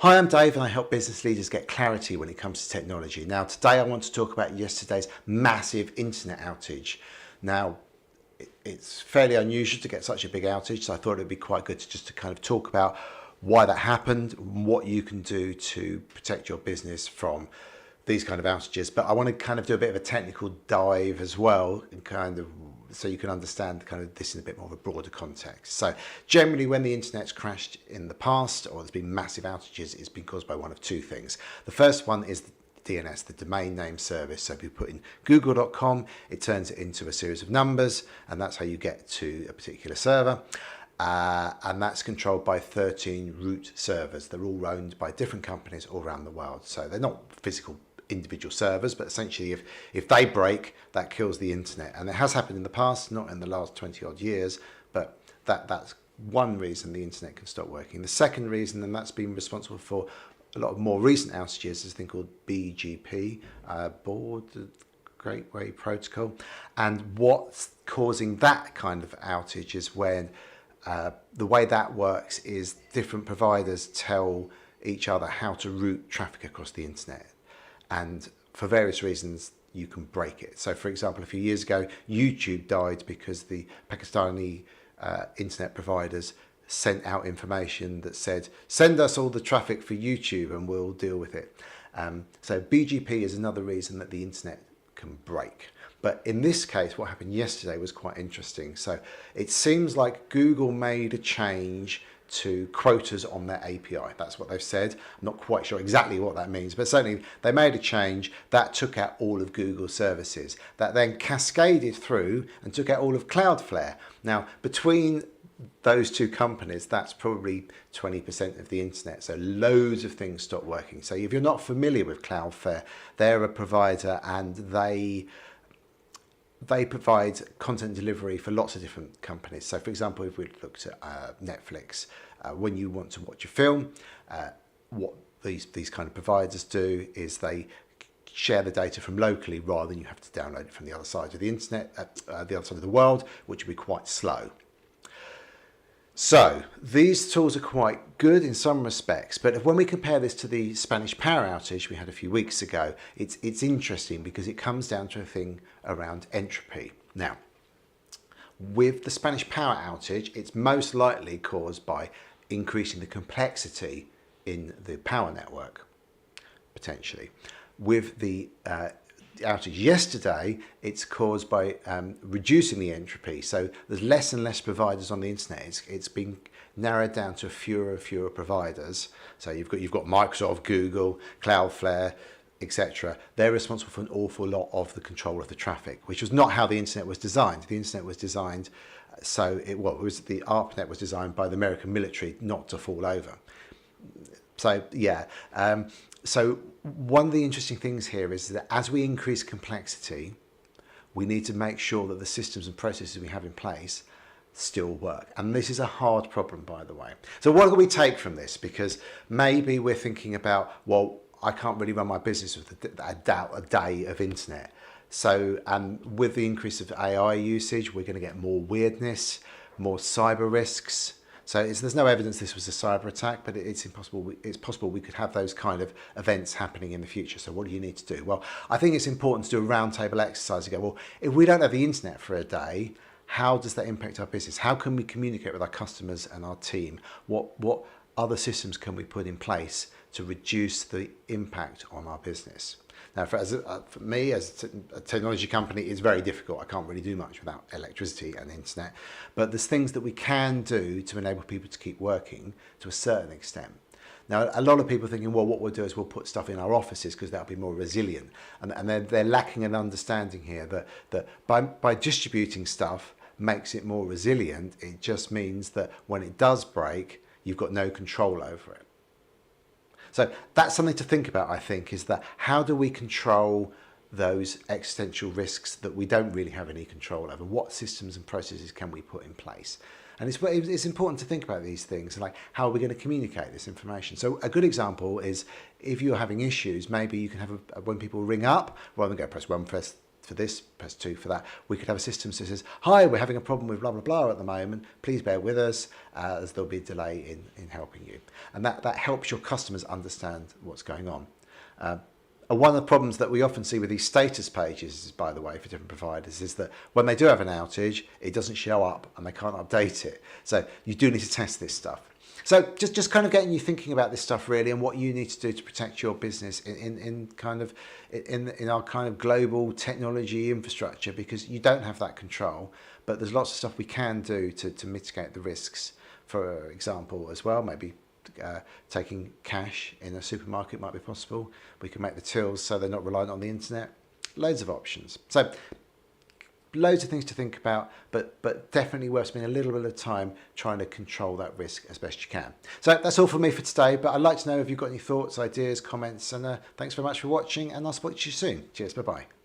Hi, I'm Dave and I help business leaders get clarity when it comes to technology. Now, today I want to talk about yesterday's massive internet outage. Now, it's fairly unusual to get such a big outage, so I thought it'd be quite good to kind of talk about why that happened, what you can do to protect your business from these kind of outages. But I want to kind of do a bit of a technical dive as well, and kind of so you can understand kind of this in a bit more of a broader context. So generally when the internet's crashed in the past, or there's been massive outages, it's been caused by one of two things. The first one is the DNS, the domain name service. So if you put in google.com, it turns it into a series of numbers, and that's how you get to a particular server. And that's controlled by 13 root servers. They're all owned by different companies all around the world. So they're not physical individual servers, but essentially if they break, that kills the internet. And it has happened in the past, not in the last 20 odd years, but that's one reason the internet can stop working. The second reason, and that's been responsible for a lot of more recent outages, is a thing called BGP, Board Gateway Protocol. And what's causing that kind of outage is when the way that works is different providers tell each other how to route traffic across the internet. And for various reasons, you can break it. So for example, a few years ago, YouTube died because the Pakistani internet providers sent out information that said, send us all the traffic for YouTube and we'll deal with it. So BGP is another reason that the internet can break. But in this case, what happened yesterday was quite interesting. So it seems like Google made a change to quotas on their API. That's what they've said. I'm not quite sure exactly what that means, but certainly they made a change that took out all of Google's services. That then cascaded through and took out all of Cloudflare. Now, between those two companies, that's probably 20% of the internet. So loads of things stopped working. So if you're not familiar with Cloudflare, they're a provider and they provide content delivery for lots of different companies. So for example, if we looked at Netflix, when you want to watch a film, what these kind of providers do is they share the data from locally rather than you have to download it from the other side of the internet, the other side of the world, which would be quite slow. So these tools are quite good in some respects, but when we compare this to the Spanish power outage we had a few weeks ago, it's interesting because it comes down to a thing around entropy. Now, with the Spanish power outage, it's most likely caused by increasing the complexity in the power network, potentially. With the outage yesterday, it's caused by reducing the entropy. So there's less and less providers on the internet. It's been narrowed down to fewer and fewer providers. So you've got Microsoft, Google, Cloudflare, etc. They're responsible for an awful lot of the control of the traffic, which was not how the internet was designed. The internet was designed so the ARPANET was designed by the American military not to fall over. So yeah. So one of the interesting things here is that as we increase complexity, we need to make sure that the systems and processes we have in place still work. And this is a hard problem, by the way. So what do we take from this? Because maybe we're thinking about, well, I can't really run my business with a day of internet. So with the increase of AI usage, we're going to get more weirdness, more cyber risks. So there's no evidence this was a cyber attack, but it's possible we could have those kind of events happening in the future. So what do you need to do? Well, I think it's important to do a roundtable exercise and go, well, if we don't have the internet for a day, how does that impact our business? How can we communicate with our customers and our team? What other systems can we put in place to reduce the impact on our business? Now, for me, as a technology company, it's very difficult. I can't really do much without electricity and internet. But there's things that we can do to enable people to keep working to a certain extent. Now, a lot of people are thinking, well, what we'll do is we'll put stuff in our offices because that'll be more resilient. And they're lacking an understanding here that by distributing stuff makes it more resilient. It just means that when it does break, you've got no control over it. So that's something to think about, I think, is that how do we control those existential risks that we don't really have any control over? What systems and processes can we put in place? And it's important to think about these things, like how are we going to communicate this information? So a good example is if you're having issues, maybe you can have when people ring up, rather than go press 1, press for this, press 2 for that. We could have a system that says, hi, we're having a problem with blah, blah, blah at the moment. Please bear with us as there'll be a delay in helping you. And that helps your customers understand what's going on. One of the problems that we often see with these status pages, by the way, for different providers, is that when they do have an outage, it doesn't show up and they can't update it. So you do need to test this stuff. So just kind of getting you thinking about this stuff really, and what you need to do to protect your business in our kind of global technology infrastructure, because you don't have that control, but there's lots of stuff we can do to mitigate the risks. For example, as well, maybe taking cash in a supermarket might be possible. We can make the tills so they're not reliant on the internet. Loads of options. So loads of things to think about, but definitely worth spending a little bit of time trying to control that risk as best you can. So that's all from me for today, but I'd like to know if you've got any thoughts, ideas, comments, and thanks very much for watching, and I'll speak to you soon. Cheers, bye-bye.